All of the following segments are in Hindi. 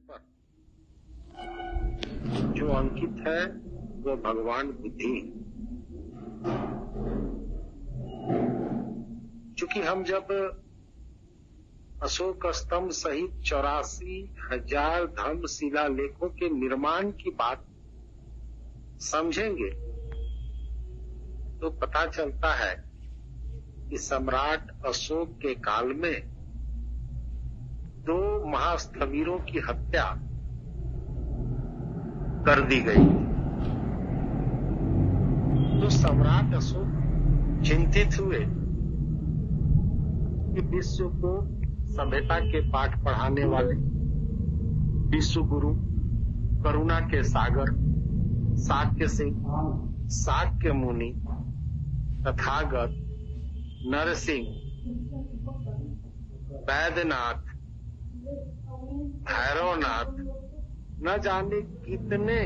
पर जो अंकित है वो भगवान बुद्धि। चूंकि हम जब अशोक स्तंभ सहित 84,000 धर्म शिलालेखों के निर्माण की बात समझेंगे तो पता चलता है कि सम्राट अशोक के काल में 2 महास्थवीरों की हत्या कर दी गई। तो सम्राट अशोक चिंतित हुए कि विश्व को सभ्यता के पाठ पढ़ाने वाले विश्व गुरु, करुणा के सागर, शाक्य सिंह, शाक्य मुनि, तथागत, नरसिंह, वैद्यनाथ, भैरवनाथ, न जाने कितने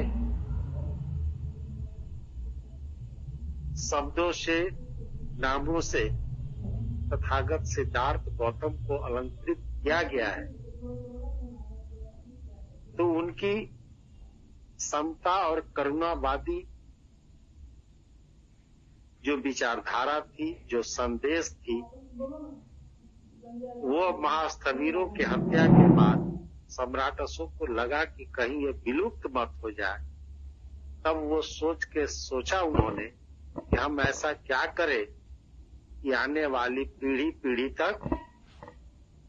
शब्दों से, नामों से तथागत सिद्धार्थ गौतम को अलंकृत किया गया है। तो उनकी समता और करुणावादी जो विचारधारा थी, जो संदेश थी, वो महास्थवीरों की हत्या के बाद सम्राट अशोक को लगा कि कहीं ये विलुप्त मत हो जाए। तब वो सोचा उन्होंने कि हम ऐसा क्या करें कि आने वाली पीढ़ी तक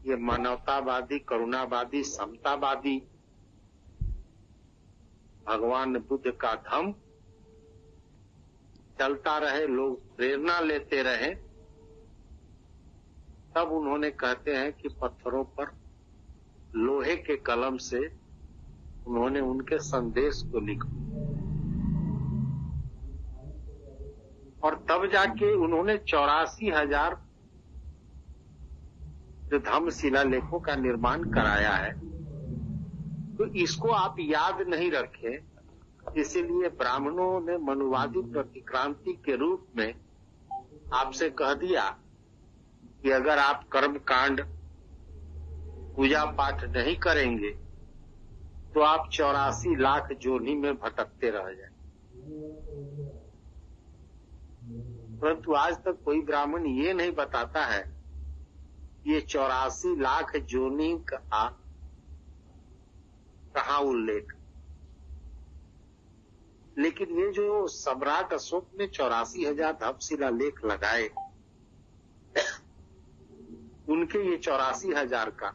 ये मानवतावादी, करुणावादी, समतावादी भगवान बुद्ध का धम्म चलता रहे, लोग प्रेरणा लेते रहे। तब उन्होंने कहते हैं कि पत्थरों पर लोहे के कलम से उन्होंने उनके संदेश को लिखा और तब जाके उन्होंने 84,000 जो धम्म शिलालेखों का निर्माण कराया है। तो इसको आप याद नहीं रखें, इसीलिए ब्राह्मणों ने मनुवादी प्रतिक्रांति के रूप में आपसे कह दिया कि अगर आप कर्म कांड, पूजा पाठ नहीं करेंगे तो आप 84 लाख जोनी में भटकते रह जाएंगे। परंतु आज तक कोई ब्राह्मण ये नहीं बताता है ये 84 लाख जोनी का कहाँ उल्लेख। लेकिन ये जो सम्राट अशोक ने 84,000 धम्म शिलालेख लगाए, उनके ये 84,000 का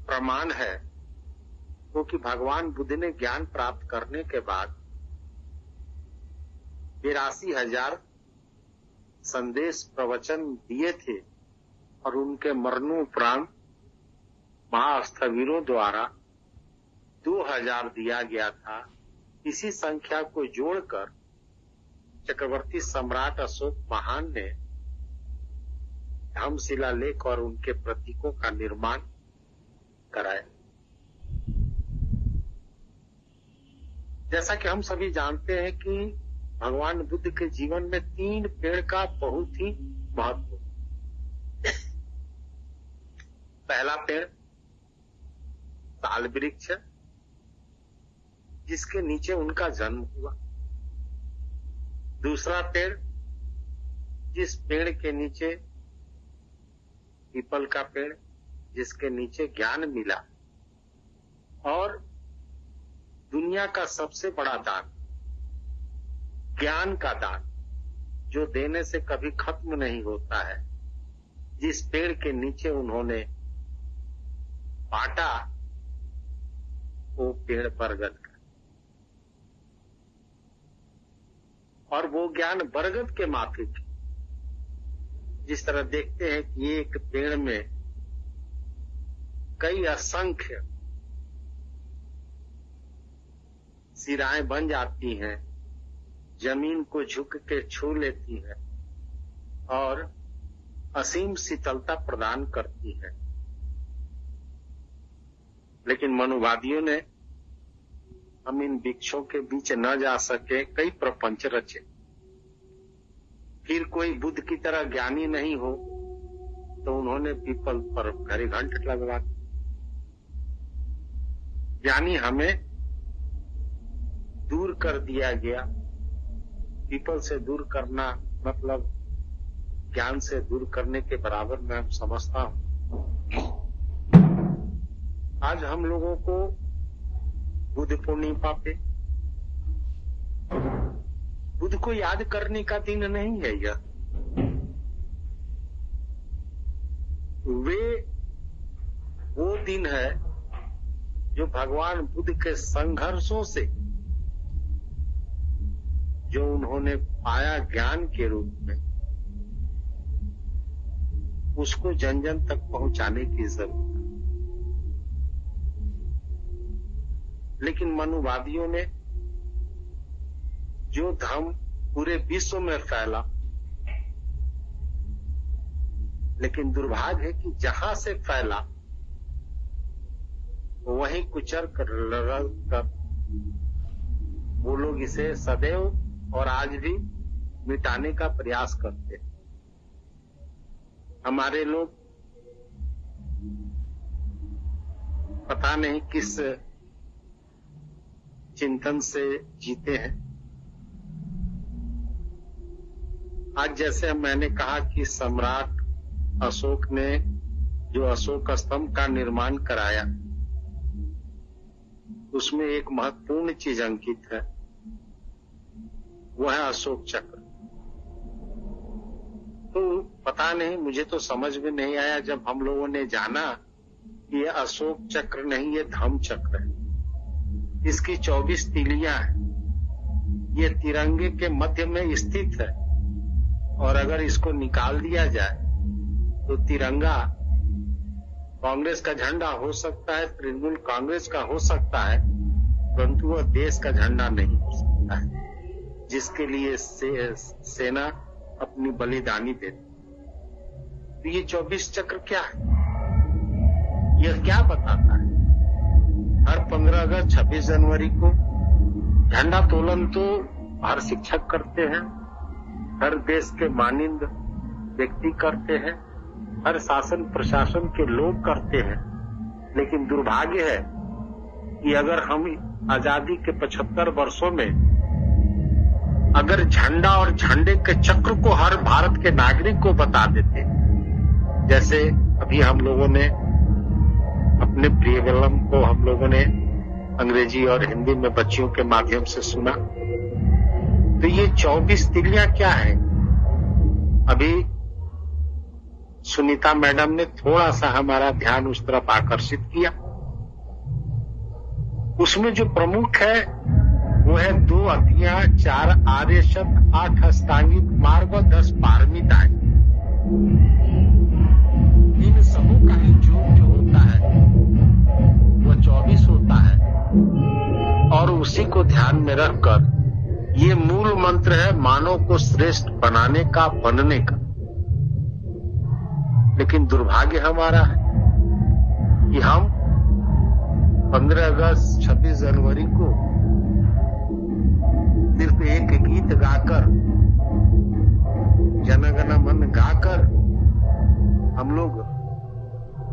प्रमाण है वो कि भगवान बुद्ध ने ज्ञान प्राप्त करने के बाद 82,000 संदेश प्रवचन दिए थे और उनके मरणोपरांत महास्थवीरों द्वारा 2,000 दिया गया था। इसी संख्या को जोड़कर चक्रवर्ती सम्राट अशोक महान ने धम्म शिलालेख और उनके प्रतीकों का निर्माण कराया। जैसा कि हम सभी जानते हैं कि भगवान बुद्ध के जीवन में 3 पेड़ का बहुत ही महत्व। पहला पेड़ साल वृक्ष, जिसके नीचे उनका जन्म हुआ। दूसरा पेड़, जिस पेड़ के नीचे, पीपल का पेड़, जिसके नीचे ज्ञान मिला। और दुनिया का सबसे बड़ा दान, ज्ञान का दान, जो देने से कभी खत्म नहीं होता है, जिस पेड़ के नीचे उन्होंने बांटा, वो पेड़ बरगद का। और वो ज्ञान बरगद के माफिक। जिस तरह देखते हैं कि एक पेड़ में कई असंख्य सिराएं बन जाती हैं, जमीन को झुक के छू लेती है और असीम शीतलता प्रदान करती है। लेकिन मनुवादियों ने हम इन वृक्षों के बीच न जा सके कई प्रपंच रचे। फिर कोई बुद्ध की तरह ज्ञानी नहीं हो तो उन्होंने पीपल पर घड़ी घंट लगवा दी। यानी हमें दूर कर दिया गया। पीपल से दूर करना मतलब ज्ञान से दूर करने के बराबर मैं समझता हूं। आज हम लोगों को बुद्ध पूर्णिमा पे बुद्ध को याद करने का दिन नहीं है यह। वो दिन है जो भगवान बुद्ध के संघर्षों से जो उन्होंने पाया ज्ञान के रूप में, उसको जन जन तक पहुंचाने की जरूरत है। लेकिन मनुवादियों ने जो धर्म पूरे विश्व में फैला, लेकिन दुर्भाग्य है कि जहां से फैला वहीं कुचर कर वो लोग इसे सदैव और आज भी मिटाने का प्रयास करते हैं। हमारे लोग पता नहीं किस चिंतन से जीते हैं। आज जैसे मैंने कहा कि सम्राट अशोक ने जो अशोक स्तंभ का निर्माण कराया, उसमें एक महत्वपूर्ण चीज अंकित है, वो है अशोक चक्र। तो पता नहीं, मुझे तो समझ में नहीं आया जब हम लोगों ने जाना कि ये अशोक चक्र नहीं, ये धम्म चक्र है। इसकी 24 तीलियां हैं। ये तिरंगे के मध्य में स्थित है और अगर इसको निकाल दिया जाए तो तिरंगा कांग्रेस का झंडा हो सकता है, तृणमूल कांग्रेस का हो सकता है, परंतु वह देश का झंडा नहीं हो सकता है, जिसके लिए सेना अपनी बलिदानी देती। तो ये 24 चक्र क्या है? यह क्या बताता है? हर 15 अगस्त 26 जनवरी को झंडा तोलन तो हर शिक्षक करते हैं, हर देश के मानिंद व्यक्ति करते हैं, हर शासन प्रशासन के लोग करते हैं। लेकिन दुर्भाग्य है कि अगर हम आजादी के 75 वर्षों में अगर झंडा और झंडे के चक्र को हर भारत के नागरिक को बता देते, जैसे अभी हम लोगों ने अपने प्रियवलम को हम लोगों ने अंग्रेजी और हिंदी में बच्चियों के माध्यम से सुना, तो ये 24 तीलियां क्या है? अभी सुनीता मैडम ने थोड़ा सा हमारा ध्यान उस तरफ आकर्षित किया। उसमें जो प्रमुख है वो है 2 अतियां, 4 आर्य शब्द, 8 अष्टांगिक मार्ग और 10 पारमिताएं। इन सबों का ही जो होता है वो 24 होता है और उसी को ध्यान में रखकर ये मूल मंत्र है मानव को श्रेष्ठ बनाने का, बनने का। लेकिन दुर्भाग्य हमारा है कि हम 15 अगस्त 26 जनवरी को सिर्फ एक गीत गाकर, जनगण मन गाकर हम लोग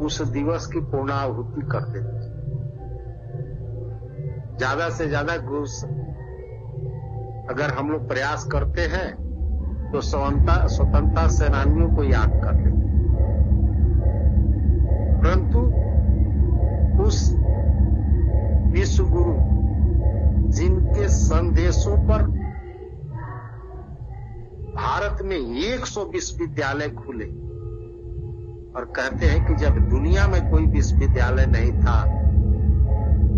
उस दिवस की पूर्णाहुति कर देते। ज्यादा से ज्यादा अगर हम लोग प्रयास करते हैं तो स्वतंत्रता सेनानियों को याद करते हैं, परंतु उस विश्व गुरु जिनके संदेशों पर भारत में 100 विश्वविद्यालय खुले और कहते हैं कि जब दुनिया में कोई विश्वविद्यालय नहीं था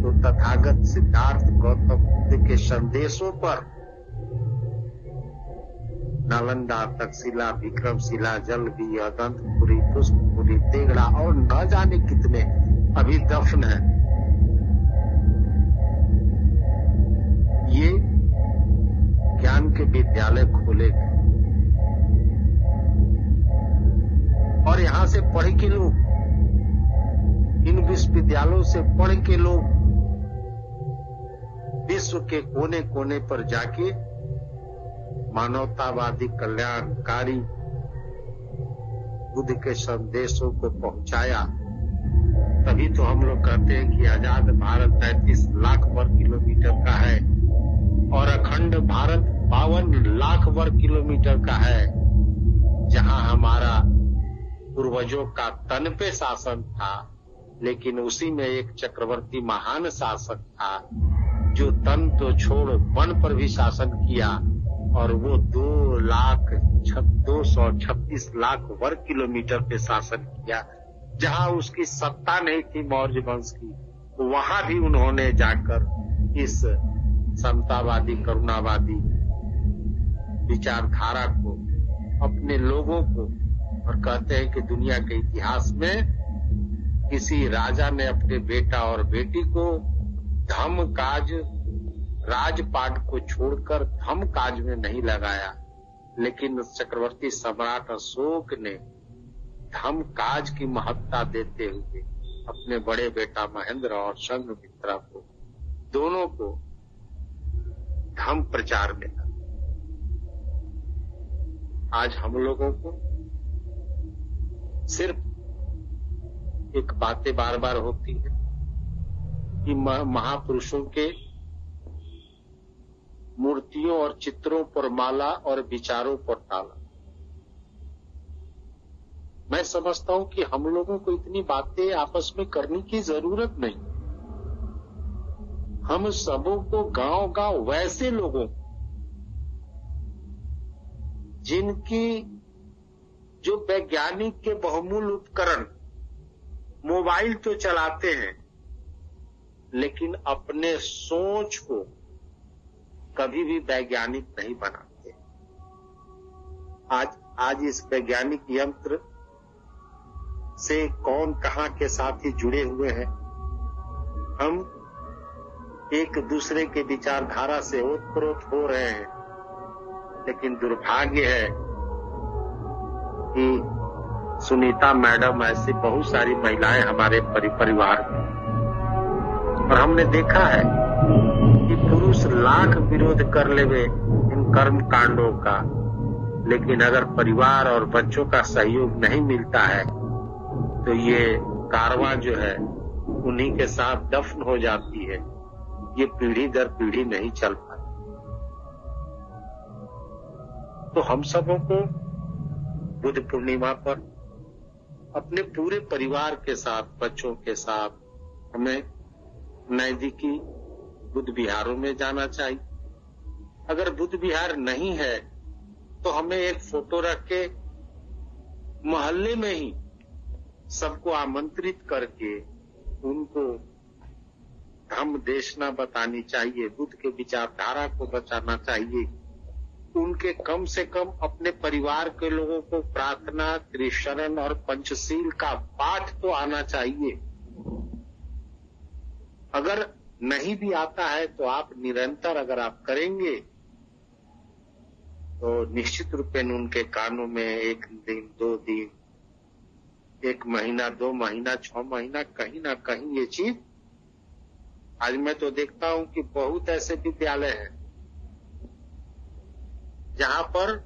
तो तथागत सिद्धार्थ गौतम बुद्ध के संदेशों पर नालंदा, तक्षशिला, विक्रमशिला, जलबी, अदंतपुरी, पुष्पपुरी, तेगड़ा और न जाने कितने अभी दफन है। ये ज्ञान के विद्यालय खोले गए और यहां से पढ़ के लोग, इन विश्वविद्यालयों से पढ़ के लोग विश्व के कोने कोने पर जाके मानवतावादी, कल्याणकारी बुद्ध के संदेशों को पहुंचाया, तभी तो हम लोग कहते हैं कि आजाद भारत 33 लाख वर्ग किलोमीटर का है और अखंड भारत 52 लाख वर्ग किलोमीटर का है, जहां हमारा पूर्वजों का तन पे शासन था, लेकिन उसी में एक चक्रवर्ती महान शासक था जो तन तो छोड़ मन पर भी शासन किया, और वो 236 लाख वर्ग किलोमीटर पे शासन किया। जहां उसकी सत्ता नहीं थी मौर्य वंश की, वहां भी उन्होंने जाकर इस समतावादी करुणावादी विचारधारा को, अपने लोगों को, और कहते हैं कि दुनिया के इतिहास में किसी राजा ने अपने बेटा और बेटी को धर्म काज राजपाट को छोड़कर धर्म काज में नहीं लगाया, लेकिन चक्रवर्ती सम्राट अशोक ने धर्म काज की महत्ता देते हुए अपने बड़े बेटा महेंद्र और संघमित्रा को, दोनों को धर्म प्रचार में लगा। आज हम लोगों को सिर्फ एक बातें बार बार होती है कि महापुरुषों के मूर्तियों और चित्रों पर माला और विचारों पर ताला। मैं समझता हूं कि हम लोगों को इतनी बातें आपस में करने की जरूरत नहीं। हम सबों को गांव-गांव वैसे लोगों जिनकी जो वैज्ञानिक के बहुमूल्य उपकरण मोबाइल तो चलाते हैं, लेकिन अपने सोच को कभी भी वैज्ञानिक नहीं बनाते। आज इस वैज्ञानिक यंत्र से कौन कहां के साथ ही जुड़े हुए हैं। हम एक दूसरे के विचारधारा से ओतप्रोत हो रहे हैं, लेकिन दुर्भाग्य है कि सुनीता मैडम ऐसी बहुत सारी महिलाएं हमारे परिवार में, और हमने देखा है कि पुरुष लाख विरोध कर लेवे इन कर्म कांडों का, लेकिन अगर परिवार और बच्चों का सहयोग नहीं मिलता है तो ये कारवां जो है उन्हीं के साथ दफन हो जाती है। ये पीढ़ी दर पीढ़ी नहीं चल पाती। तो हम सबों को बुद्ध पूर्णिमा पर अपने पूरे परिवार के साथ, बच्चों के साथ, हमें नजदीकी बुद्ध विहारों में जाना चाहिए। अगर बुद्ध विहार नहीं है तो हमें एक फोटो रख के मोहल्ले में ही सबको आमंत्रित करके उनको धम्म देशना बतानी चाहिए, बुद्ध के विचारधारा को बचाना चाहिए। उनके कम से कम अपने परिवार के लोगों को प्रार्थना, त्रिशरण और पंचशील का पाठ तो आना चाहिए। अगर नहीं भी आता है तो आप निरंतर अगर आप करेंगे तो निश्चित रूप में उनके कानों में 1 दिन, 2 दिन, 1 महीना, 2 महीना, 6 महीना कहीं ना कहीं ये चीज। आज मैं तो देखता हूं कि बहुत ऐसे विद्यालय हैं जहां पर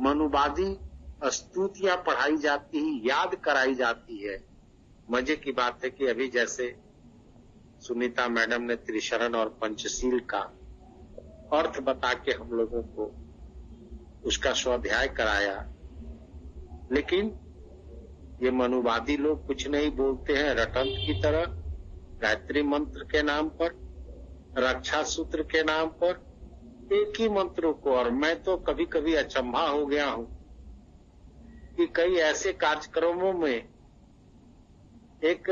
मनुवादी स्तुतियां पढ़ाई जाती है, याद कराई जाती है। मजे की बात है कि अभी जैसे सुनीता मैडम ने त्रिशरण और पंचशील का अर्थ बता के हम लोगों को उसका स्वाध्याय कराया, लेकिन ये मनुवादी लोग कुछ नहीं बोलते हैं। रटंत की तरह गायत्री मंत्र के नाम पर, रक्षा सूत्र के नाम पर, एक ही मंत्रों को। और मैं तो कभी कभी अचंभा हो गया हूं कि कई ऐसे कार्यक्रमों में एक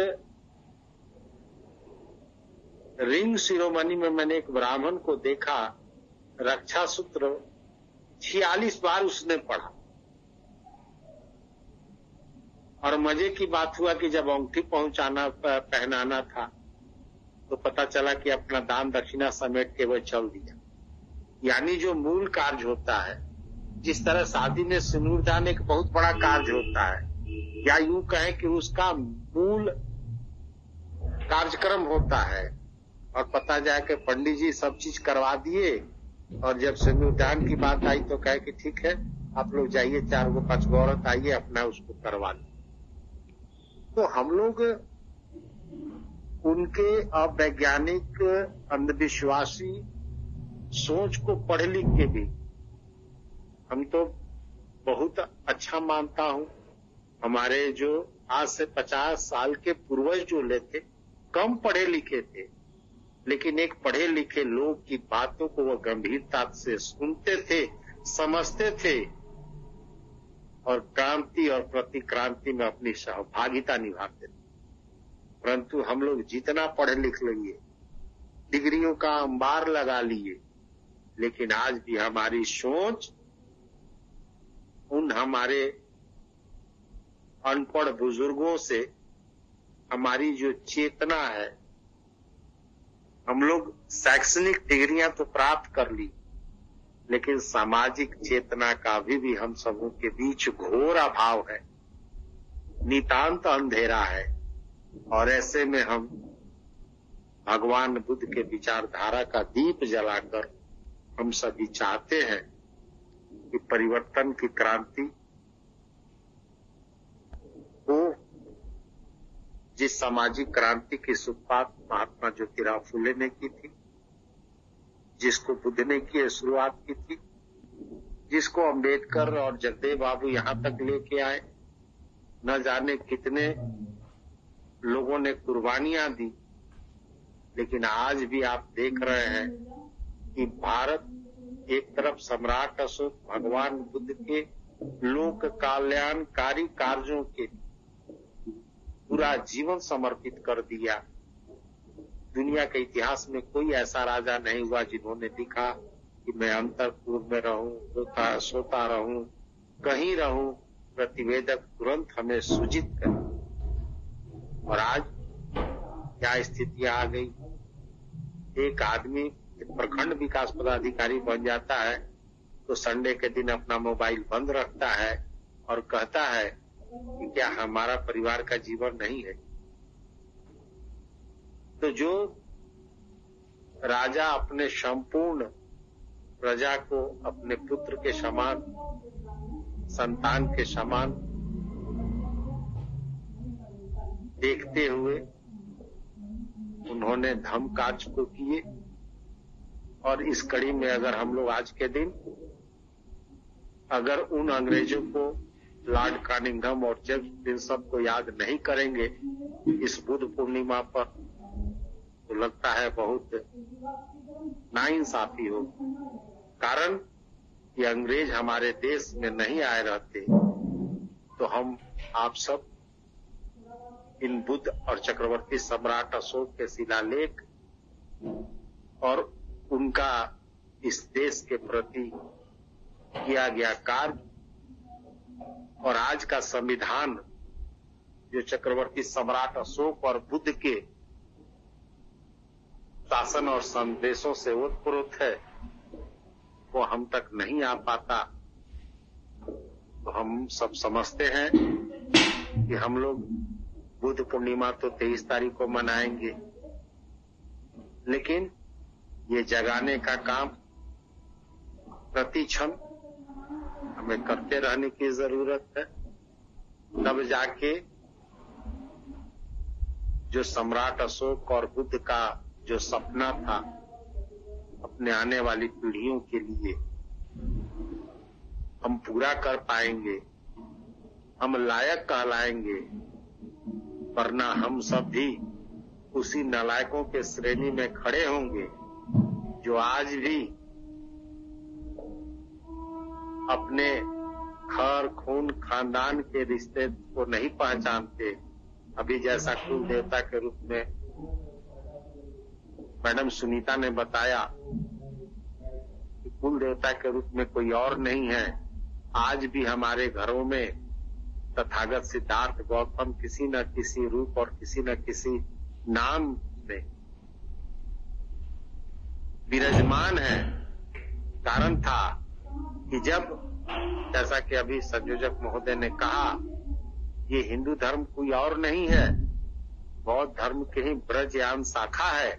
रिंग सिरोमनी में मैंने एक ब्राह्मण को देखा, रक्षा सूत्र 46 बार उसने पढ़ा। और मजे की बात हुआ कि जब अंगूठी पहनाना था तो पता चला कि अपना दान दक्षिणा समेट के वो चल दिया। यानी जो मूल कार्य होता है, जिस तरह शादी में सिंदूरदान एक बहुत बड़ा कार्य होता है, या यूं कहें कि उसका मूल कार्यक्रम होता है, और पता जाए कि पंडित जी सब चीज करवा दिए, और जब सिंदूरदान की बात आई तो कहे कि ठीक है आप लोग जाइए, 4 गो 5 गो औरत आइए, अपना उसको करवा ली। तो हम लोग उनके अवैज्ञानिक अंधविश्वासी सोच को पढ़ लिख के भी हम तो बहुत अच्छा मानता हूं। हमारे जो आज से 50 साल के पूर्वज जो लेते, कम पढ़े लिखे थे, लेकिन एक पढ़े लिखे लोग की बातों को वह गंभीरता से सुनते थे, समझते थे और क्रांति और प्रतिक्रांति में अपनी सहभागिता निभाते थे। परंतु हम लोग जितना पढ़ लिख लिए, डिग्रियों का अंबार लगा लिए, लेकिन आज भी हमारी सोच उन हमारे अनपढ़ बुजुर्गों से, हमारी जो चेतना है, हम लोग शैक्षणिक डिग्रियां तो प्राप्त कर ली, लेकिन सामाजिक चेतना का अभी भी हम सबों के बीच घोर अभाव है, नितांत अंधेरा है। और ऐसे में हम भगवान बुद्ध के विचारधारा का दीप जलाकर हम सभी चाहते हैं कि परिवर्तन की क्रांति हो। जिस सामाजिक क्रांति की शुरुआत महात्मा ज्योतिराव फुले ने की थी, जिसको बुद्ध ने की शुरुआत की थी, जिसको अंबेडकर और जगदेव बाबू यहां तक लेके आए, न जाने कितने लोगों ने कुर्बानियां दी, लेकिन आज भी आप देख रहे हैं कि भारत एक तरफ सम्राट अशोक भगवान बुद्ध के लोक कल्याणकारी कार्यों के पूरा जीवन समर्पित कर दिया। दुनिया के इतिहास में कोई ऐसा राजा नहीं हुआ जिन्होंने लिखा कि मैं अंतरपुर में रहूं, सोता रहूं, कहीं रहूं, प्रतिवेदक तुरंत हमें सूचित करे। और आज क्या स्थितियां आ गई, एक आदमी प्रखंड विकास पदाधिकारी बन जाता है तो संडे के दिन अपना मोबाइल बंद रखता है और कहता है कि क्या हमारा परिवार का जीवन नहीं है। तो जो राजा अपने संपूर्ण प्रजा को अपने पुत्र के समान, संतान के समान देखते हुए उन्होंने धर्म कार्य को किए। और इस कड़ी में अगर हम लोग आज के दिन अगर उन अंग्रेजों को, लॉर्ड कानिंघम और जेम्स प्रिंसप को याद नहीं करेंगे इस बुद्ध पूर्णिमा पर, तो लगता है बहुत नाइंसाफी हो। कारण कि अंग्रेज हमारे देश में नहीं आए रहते तो हम आप सब इन बुद्ध और चक्रवर्ती सम्राट अशोक के शिलालेख और उनका इस देश के प्रति किया गया कार्य और आज का संविधान जो चक्रवर्ती सम्राट अशोक और बुद्ध के शासन और संदेशों से ओतप्रोत है, वो हम तक नहीं आ पाता। तो हम सब समझते हैं कि हम लोग बुद्ध पूर्णिमा तो 23 तारीख को मनाएंगे, लेकिन ये जगाने का काम प्रति क्षण हमें करते रहने की जरूरत है। तब जाके जो सम्राट अशोक और बुद्ध का जो सपना था अपने आने वाली पीढ़ियों के लिए हम पूरा कर पाएंगे, हम लायक कहलाएंगे। वरना हम सब भी उसी नालायकों के श्रेणी में खड़े होंगे जो आज भी अपने खर खून खानदान के रिश्ते को नहीं पहचानते। अभी जैसा कुल देवता के रूप में मैडम सुनीता ने बताया कि कुल देवता के रूप में कोई और नहीं है। आज भी हमारे घरों में तथागत सिद्धार्थ गौतम किसी न किसी रूप और किसी न किसी नाम में विराजमान है। कारण था कि जब, जैसा कि अभी संयोजक महोदय ने कहा, ये हिंदू धर्म कोई और नहीं है, बौद्ध धर्म की ही ब्रजयान शाखा है।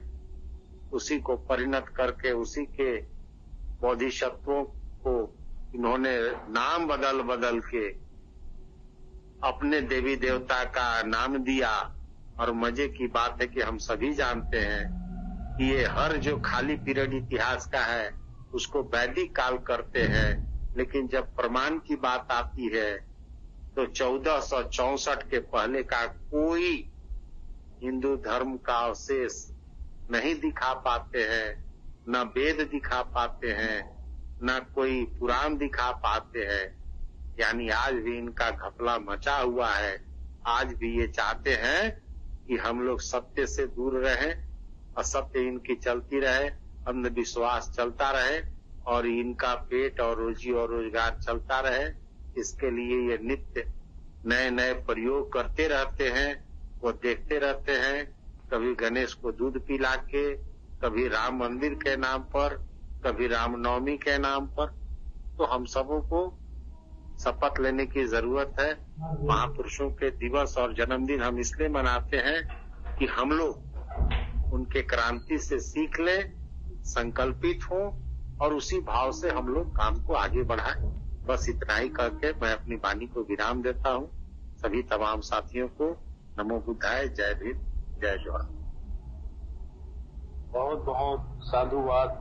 उसी को परिणत करके उसी के बोधिसत्वों को इन्होंने नाम बदल बदल के अपने देवी देवता का नाम दिया। और मजे की बात है कि हम सभी जानते हैं कि ये हर जो खाली पीरियड इतिहास का है उसको वैदिक काल करते हैं, लेकिन जब प्रमाण की बात आती है तो 1464 के पहले का कोई हिंदू धर्म का अवशेष नहीं दिखा पाते हैं, न वेद दिखा पाते हैं, न कोई पुराण दिखा पाते हैं। यानी आज भी इनका घपला मचा हुआ है। आज भी ये चाहते हैं कि हम लोग सत्य से दूर रहें, असत्य इनकी चलती रहे, अंधविश्वास चलता रहे और इनका पेट और रोजी और रोजगार चलता रहे। इसके लिए ये नित्य नए नए प्रयोग करते रहते हैं, वो देखते रहते हैं। कभी गणेश को दूध पिला के, कभी राम मंदिर के नाम पर, कभी रामनवमी के नाम पर। तो हम सबों को शपथ लेने की जरूरत है। महापुरुषों के दिवस और जन्मदिन हम इसलिए मनाते हैं कि हम लोग उनके क्रांति से सीख लें, संकल्पित हों और उसी भाव से हम लोग काम को आगे बढ़ाएं। बस इतना ही करके मैं अपनी वाणी को विराम देता हूँ। सभी तमाम साथियों को नमो बुद्धाय, जय भीम, जय जोहार। बहुत बहुत साधुवाद।